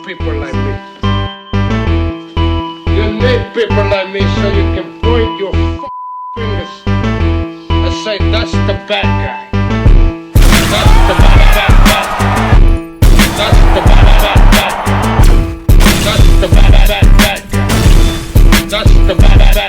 people like me. You need people like me so you can point your fingers and say, that's the bad guy. That's the bad guy. That's the bad guy. That's the bad guy. That's the bad guy.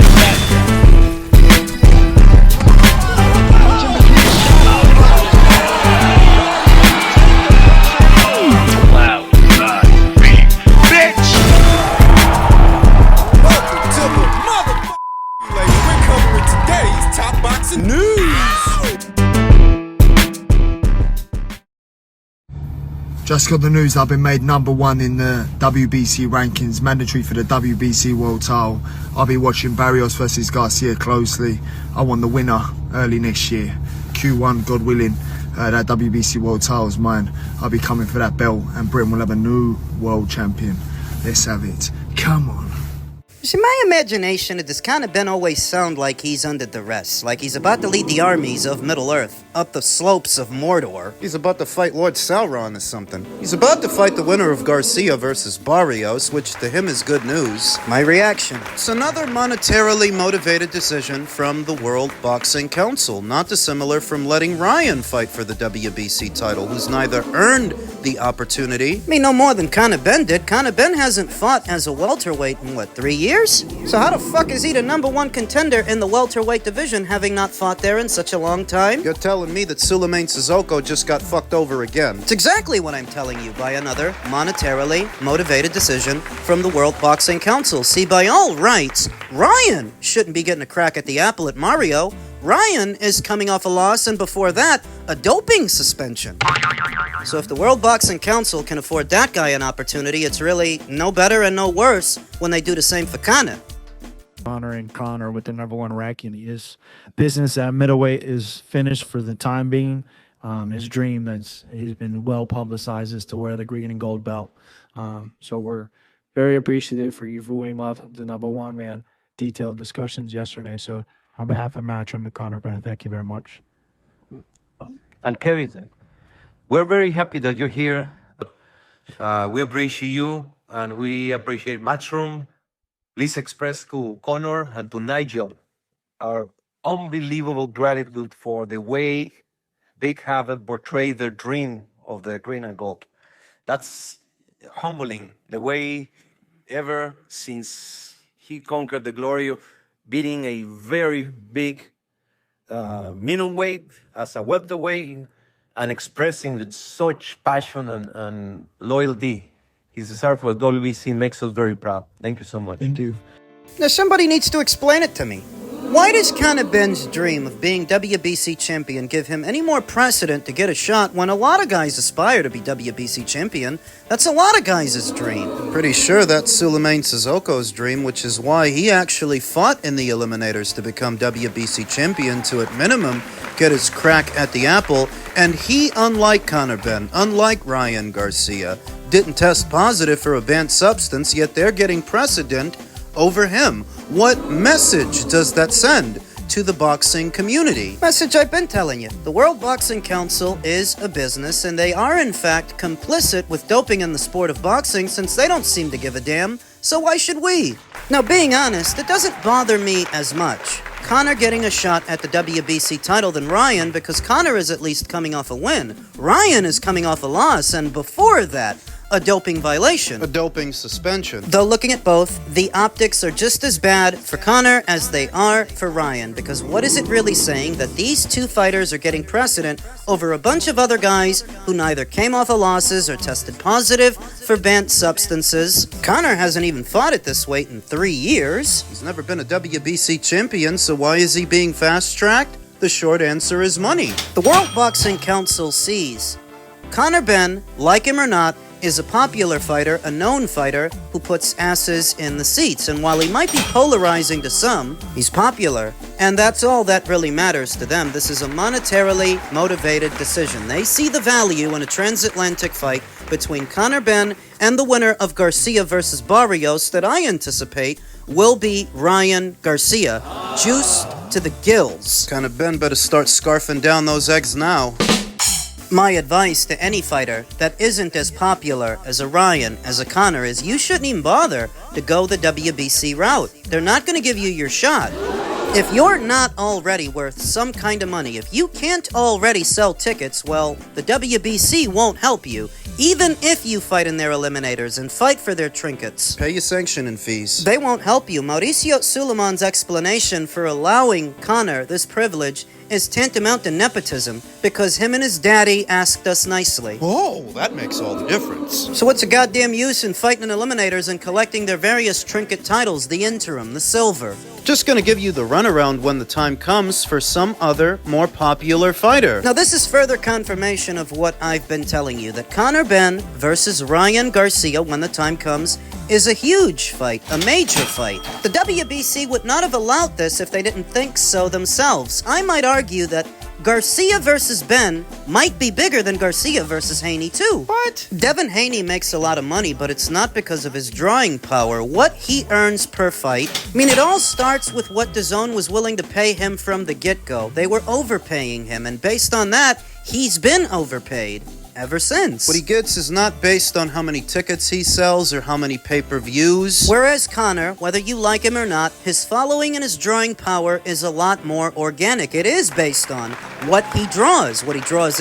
Just got the news I've been made #1 in the WBC rankings, mandatory for the WBC World title. I'll be watching Barrios versus Garcia closely. I want the winner early next year. Q1, God willing, that WBC World title is mine. I'll be coming for that belt and Britain will have a new world champion. Let's have it. Come on. See, my imagination, does Conor Benn always sound like he's under duress, like he's about to lead the armies of Middle-earth up the slopes of Mordor. He's about to fight Lord Sauron or something. He's about to fight the winner of Garcia versus Barrios, which to him is good news. My reaction: it's another monetarily motivated decision from the World Boxing Council, not dissimilar from letting Ryan fight for the WBC title, who's neither earned the opportunity, no more than Conor Benn did. Conor Benn hasn't fought as a welterweight in, 3 years? So how the fuck is he the #1 contender in the welterweight division, having not fought there in such a long time? You're telling me that Suleiman Sissoko just got fucked over again. It's exactly what I'm telling you, by another monetarily motivated decision from the World Boxing Council. See, by all rights, Ryan shouldn't be getting a crack at the apple at Mario. Ryan is coming off a loss, and before that, a doping suspension. So if the World Boxing Council can afford that guy an opportunity, it's really no better and no worse when they do the same for Conor. Honoring Conor with the #1 ranking. His business at middleweight is finished for the time being. His dream he's been well publicized is to wear the green and gold belt. So we're very appreciative for you for weighing off the #1 man. Detailed discussions yesterday. So on behalf of Matchroom and Conor Benn, thank you very much. And Kevin, we're very happy that you're here. We appreciate you and we appreciate Matchroom. Please express to Conor and to Nigel our unbelievable gratitude for the way they have portrayed their dream of the green and gold. That's humbling. The way ever since he conquered the glory of beating a very big middleweight as a welterweight and expressing with such passion and loyalty. He's deserved for WBC, makes us very proud. Thank you so much. Thank you. Now somebody needs to explain it to me. Why does Conor Benn's dream of being WBC champion give him any more precedent to get a shot when a lot of guys aspire to be WBC champion? That's a lot of guys' dream. I'm pretty sure that's Suleiman Sissoko's dream, which is why he actually fought in the eliminators to become WBC champion to, at minimum, get his crack at the apple. And he, unlike Conor Benn, unlike Ryan Garcia, didn't test positive for a banned substance, yet they're getting precedent over him. What message does that send to the boxing community? Message I've been telling you. The World Boxing Council is a business, and they are in fact complicit with doping in the sport of boxing, since they don't seem to give a damn, so why should we? Now, being honest, it doesn't bother me as much Conor getting a shot at the WBC title than Ryan, because Conor is at least coming off a win. Ryan is coming off a loss, and before that, a doping violation. A doping suspension. Though looking at both, the optics are just as bad for Conor as they are for Ryan, because what is it really saying that these two fighters are getting precedent over a bunch of other guys who neither came off of losses or tested positive for banned substances? Conor hasn't even fought at this weight in 3 years. He's never been a WBC champion, so why is he being fast-tracked? The short answer is money. The World Boxing Council sees Conor Benn, like him or not, is a popular fighter, a known fighter, who puts asses in the seats. And while he might be polarizing to some, he's popular. And that's all that really matters to them. This is a monetarily motivated decision. They see the value in a transatlantic fight between Conor Benn and the winner of Garcia versus Barrios that I anticipate will be Ryan Garcia. Juiced to the gills. Conor Benn better start scarfing down those eggs now. My advice to any fighter that isn't as popular as a Ryan, as a Conor, is you shouldn't even bother to go the WBC route. They're not going to give you your shot. If you're not already worth some kind of money, if you can't already sell tickets, well, the WBC won't help you, even if you fight in their eliminators and fight for their trinkets. Pay your sanctioning fees. They won't help you. Mauricio Suleiman's explanation for allowing Conor this privilege is tantamount to nepotism, because him and his daddy asked us nicely. Oh, that makes all the difference. So what's the goddamn use in fighting in eliminators and collecting their various trinket titles, the interim, the silver? Just gonna give you the runaround when the time comes for some other, more popular fighter. Now this is further confirmation of what I've been telling you, that Conor Benn versus Ryan Garcia, when the time comes, is a huge fight, a major fight. The WBC would not have allowed this if they didn't think so themselves. I might argue that Garcia versus Benn might be bigger than Garcia versus Haney too. What? Devin Haney makes a lot of money, but it's not because of his drawing power. What he earns per fight, I mean, it all starts with what DAZN was willing to pay him from the get-go. They were overpaying him, and based on that, he's been overpaid ever since. What he gets is not based on how many tickets he sells or how many pay-per-views. Whereas Conor, whether you like him or not, his following and his drawing power is a lot more organic. It is based on what he draws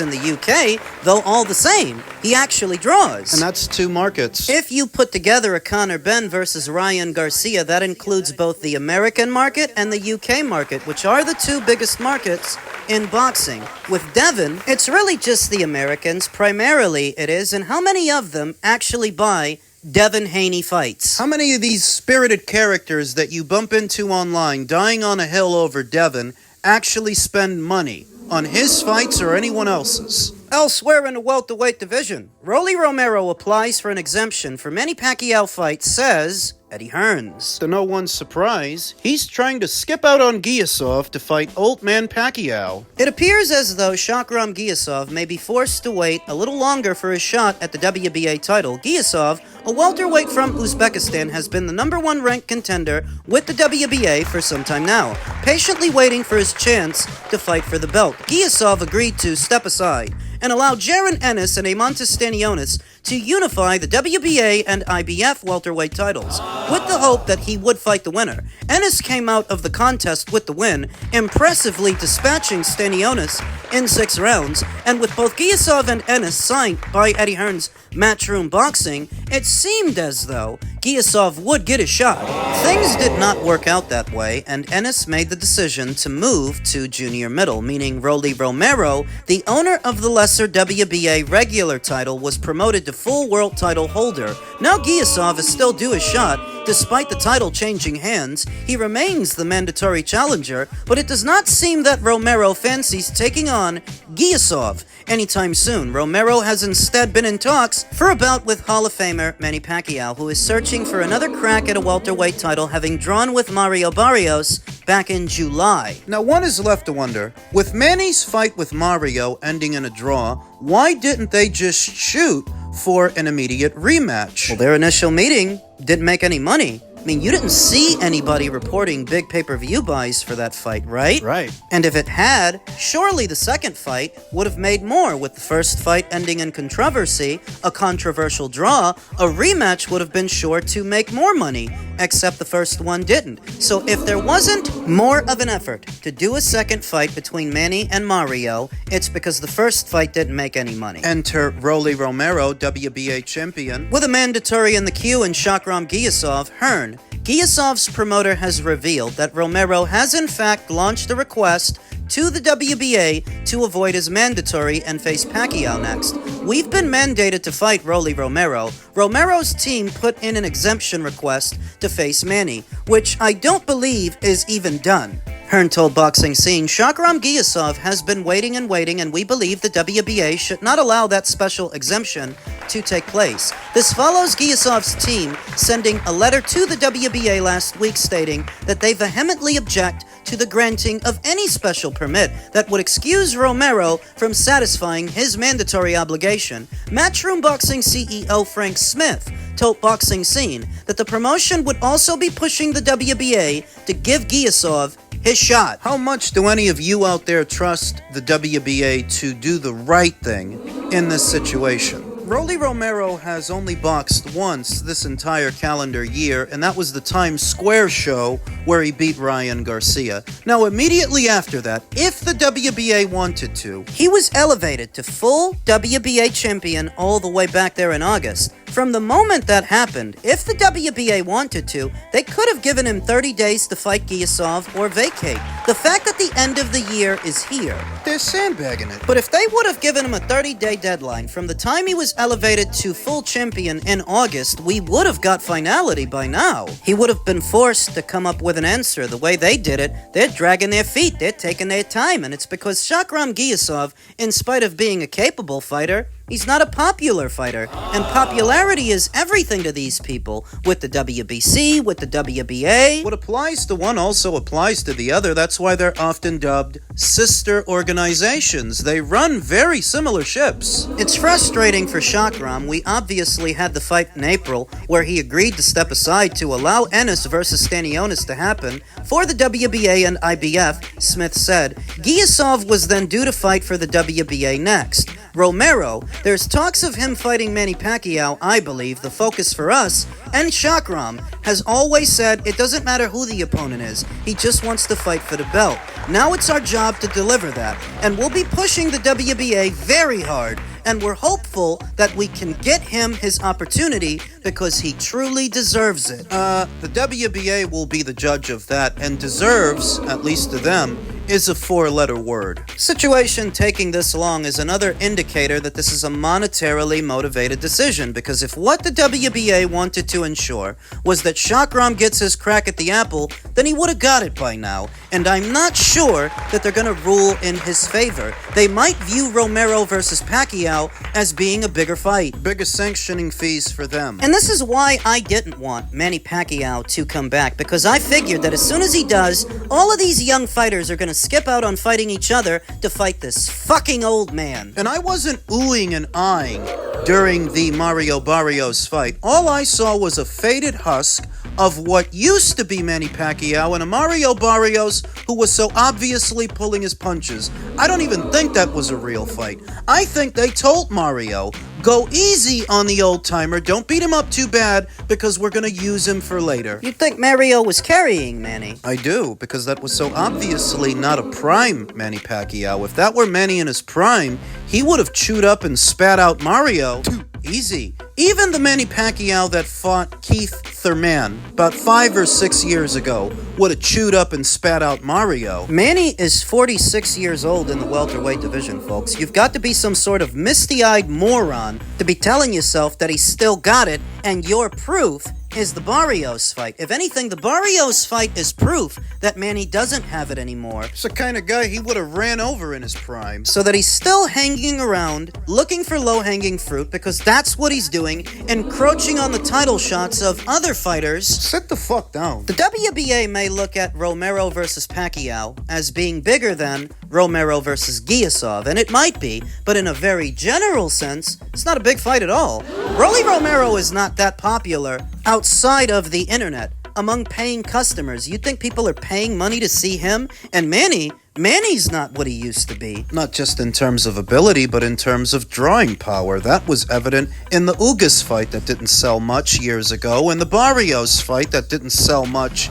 in the UK, though all the same, he actually draws. And that's two markets. If you put together a Conor Benn versus Ryan Garcia, that includes both the American market and the UK market, which are the two biggest markets in boxing. With Devin, it's really just the Americans, primarily it is, and how many of them actually buy Devin Haney fights? How many of these spirited characters that you bump into online dying on a hill over Devin actually spend money on his fights or anyone else's? Elsewhere in the welterweight division, Romero applies for an exemption for many Pacquiao fights, says Eddie Hearns. To no one's surprise, he's trying to skip out on Giyasov to fight old man Pacquiao. It appears as though Shakram Giyasov may be forced to wait a little longer for his shot at the WBA title. Giyasov, a welterweight from Uzbekistan, has been the #1 ranked contender with the WBA for some time now, patiently waiting for his chance to fight for the belt. Giyasov agreed to step aside and allow Jaron Ennis and Eimantas Stanionis to unify the WBA and IBF welterweight titles, with the hope that he would fight the winner. Ennis came out of the contest with the win, impressively dispatching Stanionis in 6 rounds, and with both Giyasov and Ennis signed by Eddie Hearns' Matchroom Boxing, it seemed as though Giyasov would get a shot. Things did not work out that way, and Ennis made the decision to move to junior middle, meaning Romero, the owner of the lesser WBA regular title, was promoted to full world title holder. Now Giyasov is still due a shot. Despite the title changing hands, he remains the mandatory challenger, but it does not seem that Romero fancies taking on Giyasov anytime soon. Romero has instead been in talks for a bout with Hall of Famer Manny Pacquiao, who is searching for another crack at a welterweight title, having drawn with Mario Barrios back in July. Now one is left to wonder, with Manny's fight with Mario ending in a draw, why didn't they just shoot for an immediate rematch? Well, their initial meeting didn't make any money. I mean, you didn't see anybody reporting big pay-per-view buys for that fight, right? Right. And if it had, surely the second fight would have made more, with the first fight ending in controversy, a controversial draw. A rematch would have been sure to make more money, except the first one didn't. So if there wasn't more of an effort to do a second fight between Manny and Mario, it's because the first fight didn't make any money. Enter Romero, WBA champion. With a mandatory in the queue in Shakram Giyasov, Hearn, Giyasov's promoter has revealed that Romero has in fact launched a request to the WBA to avoid his mandatory and face Pacquiao next. We've been mandated to fight Romero. Romero's team put in an exemption request to face Manny, which I don't believe is even done. Hearn told Boxing Scene, Shakram Giyasov has been waiting, and we believe the WBA should not allow that special exemption to take place. This follows Giyasov's team sending a letter to the WBA last week stating that they vehemently object to the granting of any special permit that would excuse Romero from satisfying his mandatory obligation. Matchroom Boxing CEO Frank Smith told Boxing Scene that the promotion would also be pushing the WBA to give Giyasov his shot. How much do any of you out there trust the WBA to do the right thing in this situation? Rolly Romero has only boxed once this entire calendar year, and that was the Times Square show where he beat Ryan Garcia. Now, immediately after that, if the WBA wanted to, he was elevated to full WBA champion all the way back there in August. From the moment that happened, if the WBA wanted to, they could have given him 30 days to fight Giyasov or vacate. The fact that the end of the year is here, they're sandbagging it. But if they would have given him a 30-day deadline from the time he was elevated to full champion in August, we would have got finality by now. He would have been forced to come up with an answer. The way they did it, they're dragging their feet, they're taking their time, and it's because Shakram Giyasov, in spite of being a capable fighter, he's not a popular fighter, and popularity is everything to these people. With the WBC, with the WBA, what applies to one also applies to the other. That's why they're often dubbed sister organizations. They run very similar ships. It's frustrating for Shakram. We obviously had the fight in April, where he agreed to step aside to allow Ennis versus Stanionis to happen for the WBA and IBF, Smith said. Giyasov was then due to fight for the WBA next. Romero, there's talks of him fighting Manny Pacquiao, I believe. The focus for us, and Shakram, has always said it doesn't matter who the opponent is, he just wants to fight for the belt. Now it's our job to deliver that, and we'll be pushing the WBA very hard, and we're hopeful that we can get him his opportunity because he truly deserves it. The WBA will be the judge of that, and deserves, at least to them, is a four-letter word. Situation taking this long is another indicator that this is a monetarily motivated decision, because if what the WBA wanted to ensure was that Shakram gets his crack at the apple, then he would have got it by now, and I'm not sure that they're gonna rule in his favor. They might view Romero versus Pacquiao as being a bigger fight, bigger sanctioning fees for them. And this is why I didn't want Manny Pacquiao to come back, because I figured that as soon as he does, all of these young fighters are gonna skip out on fighting each other to fight this fucking old man. And I wasn't oohing and eyeing during the Mario Barrios fight. All I saw was a faded husk of what used to be Manny Pacquiao and a Mario Barrios who was so obviously pulling his punches. I don't even think that was a real fight. I think they told Mario, go easy on the old timer, don't beat him up too bad because we're gonna use him for later. You'd think Mario was carrying Manny. I do, because that was so obviously not a prime Manny Pacquiao. If that were Manny in his prime, he would have chewed up and spat out Mario. Easy. Even the Manny Pacquiao that fought Keith Thurman about 5 or 6 years ago would have chewed up and spat out Mario. Manny is 46 years old in the welterweight division, folks. You've got to be some sort of misty-eyed moron to be telling yourself that he's still got it, and your proof is the Barrios fight. If anything, the Barrios fight is proof that Manny doesn't have it anymore. It's the kind of guy he would have ran over in his prime. So that he's still hanging around, looking for low-hanging fruit, because that's what he's doing, encroaching on the title shots of other fighters. Sit the fuck down. The WBA may look at Romero versus Pacquiao as being bigger than Romero versus Giyasov, and it might be, but in a very general sense, it's not a big fight at all. Rolly Romero is not that popular outside of the internet, among paying customers. You'd think people are paying money to see him, and Manny's not what he used to be. Not just in terms of ability, but in terms of drawing power. That was evident in the Ugas fight that didn't sell much years ago, and the Barrios fight that didn't sell much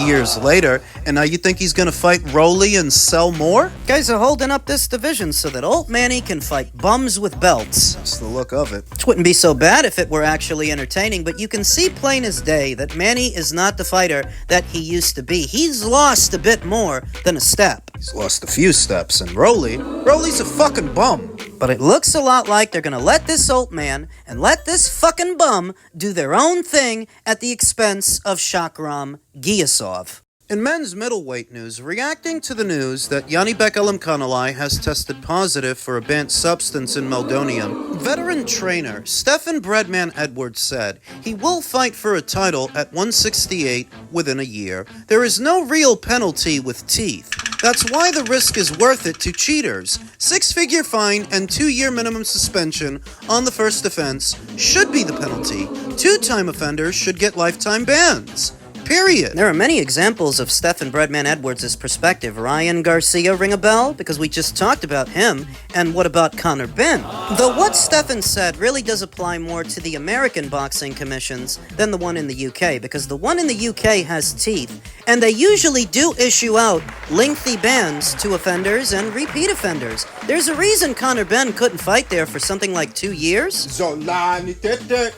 years later. And now you think he's gonna fight Rolly and sell more? Guys are holding up this division so that old Manny can fight bums with belts. That's the look of it. It wouldn't be so bad if it were actually entertaining, but you can see plain as day that Manny is not the fighter that he used to be. He's lost a bit more than a step. He's lost a few steps, and Rolly's a fucking bum. But it looks a lot like they're gonna let this old man and let this fucking bum do their own thing at the expense of Shakram Giyasov. In men's middleweight news, reacting to the news that Janibek Alimkhanuly has tested positive for a banned substance in meldonium, veteran trainer Stephen Breadman Edwards said he will fight for a title at 168 within a year. There is no real penalty with teeth. That's why the risk is worth it to cheaters. 6-figure fine and 2-year minimum suspension on the first offense should be the penalty. 2-time offenders should get lifetime bans. period. There are many examples of Stephen Breadman Edwards' perspective. Ryan Garcia ring a bell? Because we just talked about him. And what about Conor Benn? Though what Stephen said really does apply more to the American boxing commissions than the one in the UK, because the one in the UK has teeth, and they usually do issue out lengthy bans to offenders and repeat offenders. There's a reason Conor Benn couldn't fight there for something like 2 years.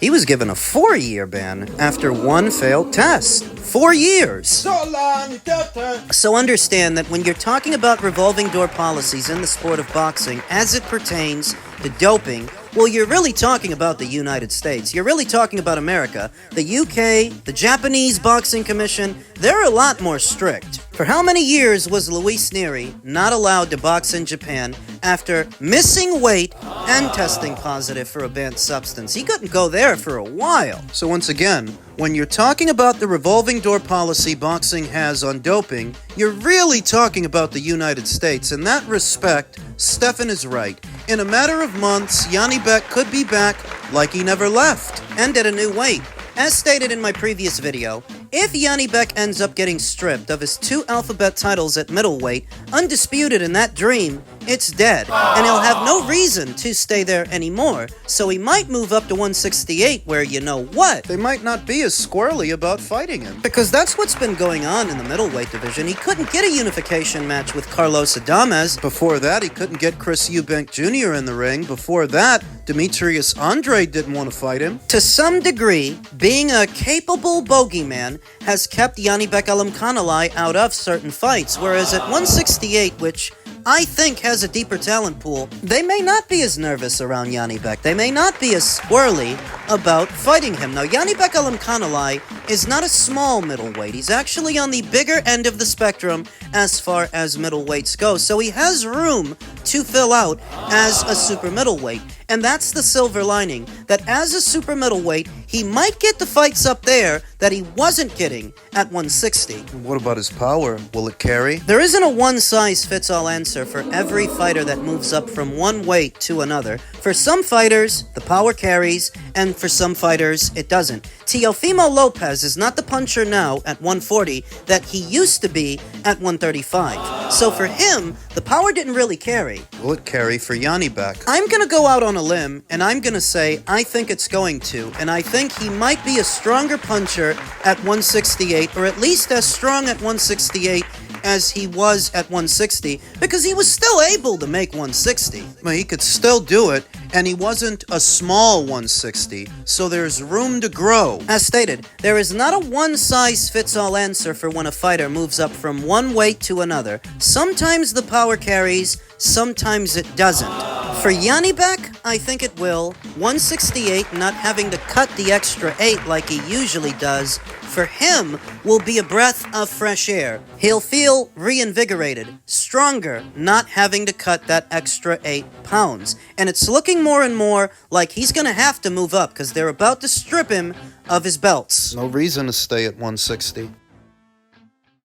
He was given a 4-year ban after one failed test. 4 years. So understand that when you're talking about revolving door policies in the sport of boxing as it pertains to doping, well, you're really talking about the United States. You're really talking about America. The UK, the Japanese Boxing Commission, they're a lot more strict. For how many years was Luis Neri not allowed to box in Japan after missing weight and testing positive for a banned substance? He couldn't go there for a while. So once again, when you're talking about the revolving door policy boxing has on doping, you're really talking about the United States. In that respect, Stephen is right. In a matter of months, Janibek could be back like he never left, and at a new weight. As stated in my previous video, if Janibek ends up getting stripped of his 2 alphabet titles at middleweight, undisputed in that dream, it's dead, and he'll have no reason to stay there anymore, so he might move up to 168 where, you know what, they might not be as squirrely about fighting him. Because that's what's been going on in the middleweight division. He couldn't get a unification match with Carlos Adames. Before that, he couldn't get Chris Eubank Jr. in the ring. Before that, Demetrius Andrade didn't want to fight him. To some degree, being a capable bogeyman has kept Janibek Alimkhanuly out of certain fights, whereas at 168, which I think has a deeper talent pool, they may not be as nervous around Janibek. They may not be as squirrely about fighting him. Now, Janibek Alimkhanuly is not a small middleweight. He's actually on the bigger end of the spectrum as far as middleweights go, so he has room to fill out as a super middleweight. And that's the silver lining, that as a super middleweight, he might get the fights up there that he wasn't getting at 160. What about his power? Will it carry? There isn't a one-size-fits-all answer for every fighter that moves up from one weight to another. For some fighters, the power carries, and for some fighters, it doesn't. Teofimo Lopez is not the puncher now at 140 that he used to be at 135. So for him, the power didn't really carry. Will it carry for Janibek? I'm going to go out on a limb, and I'm going to say I think it's going to, and I think he might be a stronger puncher at 168, or at least as strong at 168 as he was at 160, because he was still able to make 160. Well, he could still do it, and he wasn't a small 160, so there's room to grow. As stated, there is not a one-size-fits-all answer for when a fighter moves up from one weight to another. Sometimes the power carries, sometimes it doesn't. For Janibek, I think it will. 168, not having to cut the extra 8 like he usually does, for him will be a breath of fresh air. He'll feel reinvigorated, stronger, not having to cut that extra 8 pounds. And it's looking more and more like he's going to have to move up because they're about to strip him of his belts. No reason to stay at 160.